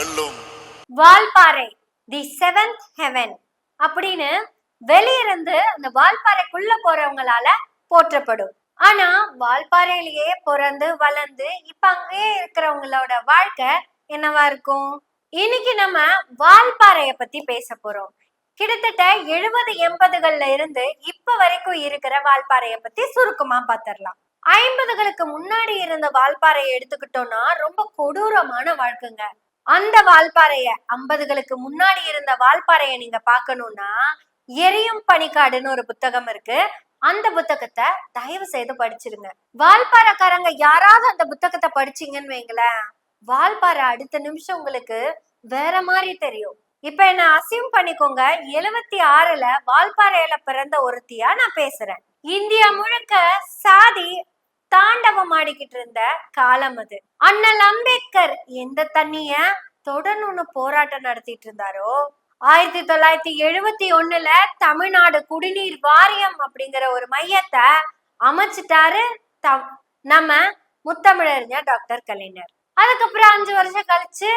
வெல்லும். Valparai the seventh heaven அப்படின்னு வெளியிருந்து அந்த வால்பாறைக்குள்ள போறவங்களால போற்றப்படும். ஆனா வால்பாறையிலேயே பிறந்து வளர்ந்து இப்ப அங்கேயே இருக்கிறவங்களோட வாழ்க்கை என்னவா இருக்கும்? இன்னைக்கு நம்ம வால்பாறைய பத்தி பேச போறோம். கிட்டத்தட்ட 70-80கள்ல இருந்து இப்ப வரைக்கும் இருக்கிற வால்பாறைய பத்தி சுருக்கமா பாத்திரலாம். 50களுக்கு முன்னாடி இருந்த வால்பாறையை எடுத்துக்கிட்டோம்னா ரொம்ப கொடூரமான வாழ்க்கைங்க. அந்த வால்பாறைய 50களுக்கு முன்னாடி இருந்த வால்பாறைய நீங்க பாக்கணும்னா எரியும் பனிக்காடுன்னு ஒரு புத்தகம் இருக்கு. அந்த புத்தகத்தை தயவு செய்து படிச்சிருங்க. வால்பாறைக்காரங்க யாராவது அந்த புத்தகத்தை படிச்சீங்கன்னு வைங்களேன், வால்பாறை அடுத்த நிமிஷம் உங்களுக்கு வேற மாதிரி தெரியும். இப்ப என்ன அசியூம் பண்ணிக்கோங்க, 76ல வால்பாறையில பிறந்த ஒருத்தியா நான் பேசுறேன். இந்தியா முழுக்க சாதி தாண்டவம் ஆடிக்கிட்டு இருந்த காலம் அது. அண்ணல் அம்பேத்கர் எந்த தண்ணிய தொடர்ந்து போராட்டம் நடத்திட்டு இருந்தாரோ, 1971ல தமிழ்நாடு குடிநீர் வாரியம் அப்படிங்கிற ஒரு மையத்தை அமைச்சிட்டாரு நம்ம முத்தமிழறிஞர் டாக்டர் கலைஞர். அதுக்கப்புறம் 5 வருஷம் கழிச்சு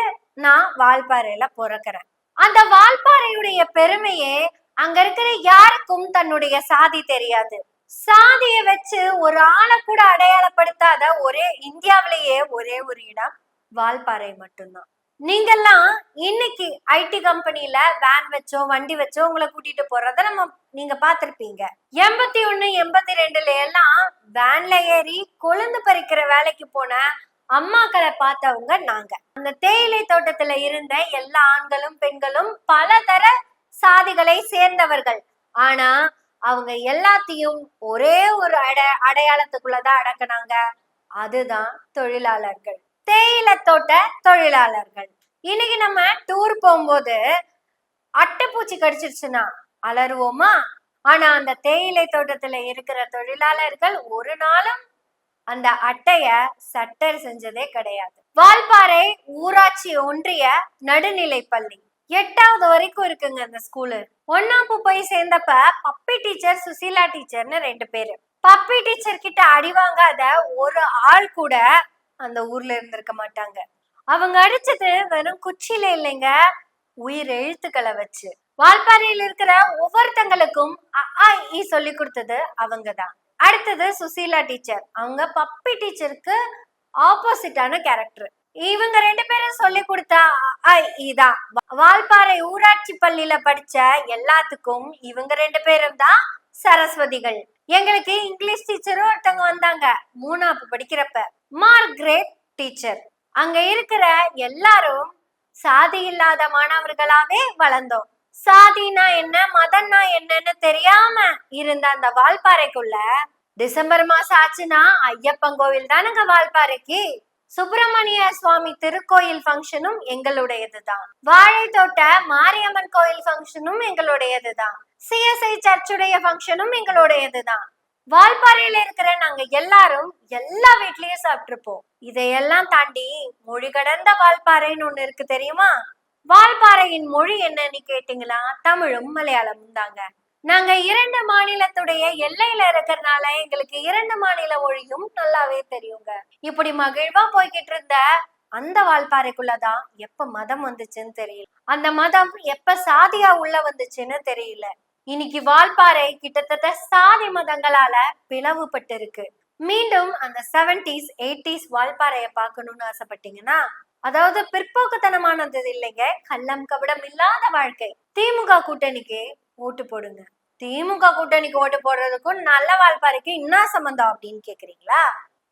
நான் வால்பாறையில பிறக்கிறேன். அந்த வால்பாறையுடைய பெருமையே அங்க இருக்கிற யாருக்கும் தன்னுடைய சாதி தெரியாது. சாதிய வச்சு ஒரு ஆளை கூட அடையாளப்படுத்தாத இந்தியாவிலேயே ஒரே ஒரு இடம் வால்பாறை மட்டும்தான். நீங்கெல்லாம் இன்னைக்கு ஐடி கம்பெனில வேன் வச்சோ வண்டி வச்சோ உங்களை கூட்டிட்டு போறத நீங்க பாத்திருப்பீங்க. 81, 82ல எல்லாம் வேன்ல ஏறி கொழுந்து பறிக்கிற வேலைக்கு போன அம்மாக்களை பார்த்தவங்க நாங்க. அந்த தேயிலை தோட்டத்துல இருந்த எல்லா ஆண்களும் பெண்களும் பல தர சாதிகளை சேர்ந்தவர்கள். ஆனா அவங்க எல்லாத்தையும் ஒரே ஒரு அடையாளத்துக்குள்ளதான் அடக்குனாங்க. அதுதான் தொழிலாளர்கள், தேயிலை தோட்ட தொழிலாளர்கள். இன்னைக்கு நம்ம டூர் போகும்போது அட்டைப்பூச்சி கடிச்சிருச்சுன்னா அலறுவோமா? ஆனா அந்த தேயிலை தோட்டத்துல இருக்கிற தொழிலாளர்கள் ஒரு நாளும் அந்த அட்டைய சட்டர் செஞ்சதே கிடையாது. வால்பாறை ஊராட்சி ஒன்றிய நடுநிலை பள்ளி 8வது வரைக்கும் இருக்குங்க அந்த ஸ்கூலு. 1ஆம் போய் சேர்ந்தப்ப பப்பி டீச்சர் சுசீலா டீச்சர்னு 2 பேரு. பப்பி டீச்சர் கிட்ட அடி வாங்காத ஒரு ஆள் கூட அந்த ஊர்ல இருந்திருக்க மாட்டாங்க. அவங்க அடிச்சது வெறும் குச்சியில இல்லைங்க, உயிர் எழுத்துக்களை வச்சு. வால்பாறையில் இருக்கிற ஒவ்வொருத்தங்களுக்கும் சொல்லி கொடுத்தது அவங்கதான். அடுத்தது சுசீலா டீச்சர். அவங்க பப்பி டீச்சருக்கு ஆப்போசிட்டான கேரக்டர். இவங்க 2 பேரும் சொல்லி கொடுத்தா இதான். வால்பாறை ஊராட்சி பள்ளியில படிச்ச எல்லாத்துக்கும் இவங்க 2 பேரும் தான் சரஸ்வதிகள். எங்களுக்கு இங்கிலீஷ் டீச்சரும் ஒருத்தவங்க வந்தாங்க 3ஆம் படிக்கிறப்ப, மார்க்ரெட் டீச்சர். அங்க இருக்கிற எல்லாரும் சாதி இல்லாத மாணவர்களாவே வளர்ந்தோம். சாதினா என்ன, மதம்னா என்னன்னு தெரியாம இருந்த அந்த வால்பாறைக்குள்ள டிசம்பர் மாசம் ஆச்சுன்னா ஐயப்பன் கோவில் தானுங்க வால்பாறைக்கு. சுப்பிரமணிய சுவாமி திருக்கோயில் ஃபங்க்ஷனும் எங்களுடையதுதான். வாழை தோட்ட மாரியம்மன் கோயில் ஃபங்க்ஷனும் எங்களுடையதுதான். சிஎஸ்ஐ சர்ச்சுடைய ஃபங்க்ஷனும் எங்களுடையதுதான். வால்பாறையில இருக்கிற நாங்க எல்லாரும் எல்லா வீட்லயும் சாப்பிட்டுருப்போம். இதையெல்லாம் தாண்டி மொழி கடந்த வால்பாறைன்னு ஒண்ணு இருக்கு தெரியுமா? வால்பாறையின் மொழி என்னன்னு கேட்டீங்களா? தமிழும் மலையாளமும் தாங்க. நாங்க 2 மாநிலத்துடைய எல்லையில இருக்கிறதுனால எங்களுக்கு 2 மாநில மொழியும் நல்லாவே தெரியுங்க. இப்படி மகிழ்வா போய்கிட்டு இருந்த அந்த வால்பாறைக்குள்ளதான் எப்ப மதம் வந்துச்சுன்னு தெரியல. அந்த மதம் எப்ப சாதியா உள்ள வந்துச்சுன்னு தெரியல. இன்னைக்கு வால்பாறை கிட்டத்தட்ட சாதி மதங்களால பிளவுபட்டு இருக்கு. மீண்டும் அந்த 70s 80s வால்பாறைய பார்க்கணும்னு ஆசைப்பட்டீங்கன்னா, அதாவது பிற்போக்குத்தனமானது இல்லைங்க, கள்ளம் கபடம் இல்லாத வாழ்க்கை. திமுக கூட்டணிக்கு ஓட்டு போடுங்க. திமுக கூட்டணிக்கு ஓட்டு போடுறதுக்கும் நல்ல வால்பாறைக்கு என்ன சம்பந்தம் அப்படின்னு கேக்குறீங்களா?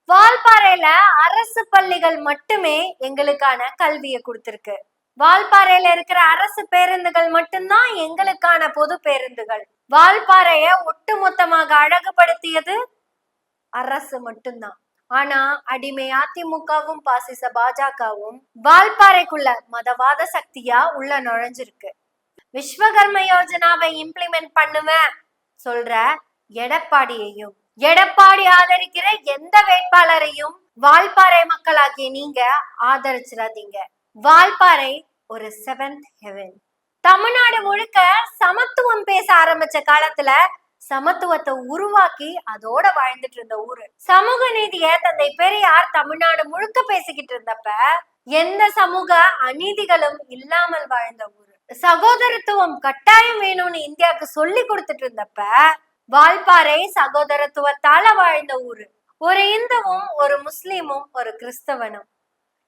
வால்பாறையில அரசு பள்ளிகள் மட்டுமே எங்களுக்கான கல்வியை கொடுத்திருக்கு. வால்பாறையில இருக்கிற அரசு பேருந்துகள் மட்டும்தான் எங்களுக்கான பொது பேருந்துகள். வால்பாறைய ஒட்டுமொத்தமாக அழகுபடுத்தியது அரசு மட்டும்தான். ஆனா அடிமை அதிமுகவும் பாசிச பாஜகவும் வால்பாறைக்குள்ள மதவாத சக்தியா உள்ள நுழைஞ்சிருக்கு. விஸ்வகர்ம யோஜனாவை இம்ப்ளிமெண்ட் பண்ணுவேன் சொல்ற எடப்பாடி ஆதரிக்கிற எந்த வேட்பாளரையும் வால்பாறை மக்களாகிய நீங்க ஆதரிச்சிடாதீங்க. வால்பாறை ஒரு 7th ஹெவன். தமிழ்நாடு முழுக்க சமத்துவம் பேச ஆரம்பிச்ச காலத்துல சமத்துவத்தை உருவாக்கி அதோட வாழ்ந்துட்டு இருந்த ஊரு. சமூக நீதிய தந்தை பெரியார் தமிழ்நாடு முழுக்க பேசிக்கிட்டு இருந்தப்ப எந்த சமூக அநீதிகளும் இல்லாமல் வாழ்ந்த ஊரு. சகோதரத்துவம் கட்டாயம் வேணும்னு இந்தியாவுக்கு சொல்லி கொடுத்துட்டு இருந்தப்ப வால்பாறை சகோதரத்துவத்தால வாழ்ந்த ஊரு. ஒரு இந்துவும் ஒரு முஸ்லிமும் ஒரு கிறிஸ்தவனும்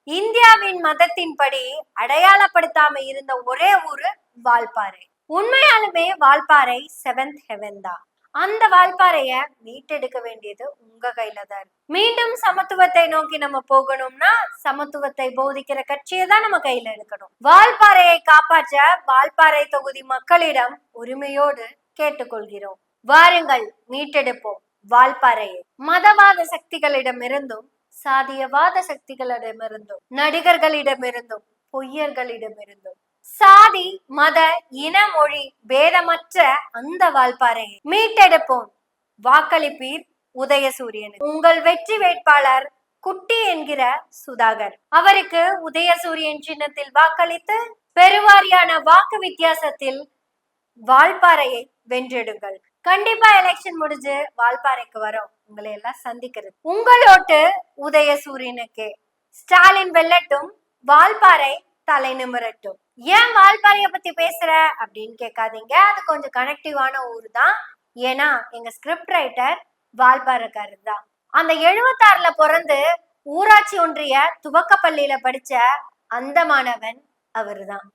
இந்தியாவின் மதத்தின்படி அடையாளப்படுத்தாம இருந்த ஒரே ஊரு வால்பாறை. உண்மையாலுமே வால்பாறை செவன்த் ஹெவன் தான். அந்த வால்பாறைய மீட்டெடுக்க வேண்டியது உங்க கையில தான் இருக்கு. மீண்டும் சமத்துவத்தை நோக்கி நம்ம போகணும்னா சமத்துவத்தை போதிக்கிற கட்சியை தான் நம்ம கையில எடுக்கணும். வால்பாறையை காப்பாற்ற வால்பாறை தொகுதி மக்களிடம் உரிமையோடு கேட்டுக்கொள்கிறோம். வாருங்கள், மீட்டெடுப்போம் வால்பாறையை. மதவாத சக்திகளிடமிருந்தும் சாதியவாத சக்திகளிடமிருந்தும் நடிகர்களிடமிருந்தும் பொய்யர்களிடமிருந்தும் சாதி மத இன மொழி பேதமற்ற அந்த வால்பாறையை மீட்டெடுப்போம். வாக்களிப்பீர் உதயசூரியன். உங்கள் வெற்றி வேட்பாளர் குட்டி என்கிற சுதாகர். அவருக்கு உதயசூரியன் சின்னத்தில் வாக்களித்து பெருவாரியான வாக்கு வித்தியாசத்தில் வால்பாறையை வென்றெடுங்கள். கண்டிப்பா எலெக்ஷன் முடிஞ்சு வால்பாறைக்கு வரும் உங்களை எல்லாம் சந்திக்கிறது. உங்களோட்டு உதயசூரியனுக்கு. ஸ்டாலின் வெல்லட்டும், வால்பாறை தலை நிமிரட்டும். ஏன் வால்பாறைய பத்தி பேசுற அப்படின்னு கேட்காதீங்க. அது கொஞ்சம் கனெக்டிவான ஊர் தான். ஏன்னா எங்க ஸ்கிரிப்ட் ரைட்டர் வால்பாறைக்காரர் தான். அந்த 76ல பிறந்து ஊராட்சி ஒன்றிய துவக்கப்பள்ளியில படிச்ச அந்த மாணவன் அவருதான்.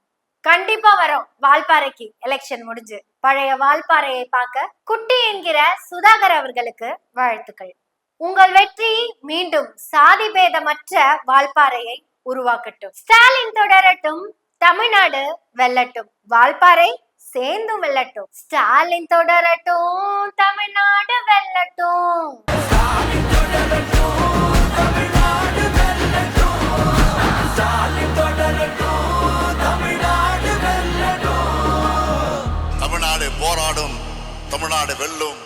கண்டிப்பா வரும் வால்பாறைக்கு எலெக்ஷன் முடிஞ்சு. பழைய வால்பாறையை பார்க்க குட்டி என்கிற சுதாகர் அவர்களுக்கு வாழ்த்துக்கள். உங்கள் வெற்றி மீண்டும் சாதி பேதமற்ற வால்பாறையை உருவாக்கட்டும். ஸ்டாலின் தொடரட்டும், தமிழ்நாடு வெல்லட்டும், வால்பாறை சேர்ந்தும் வெல்லட்டும். ஸ்டாலின் தொடரட்டும், தமிழ்நாடு வெல்லட்டும். தமிழ்நாடு போராடும், தமிழ்நாடு வெல்லும்.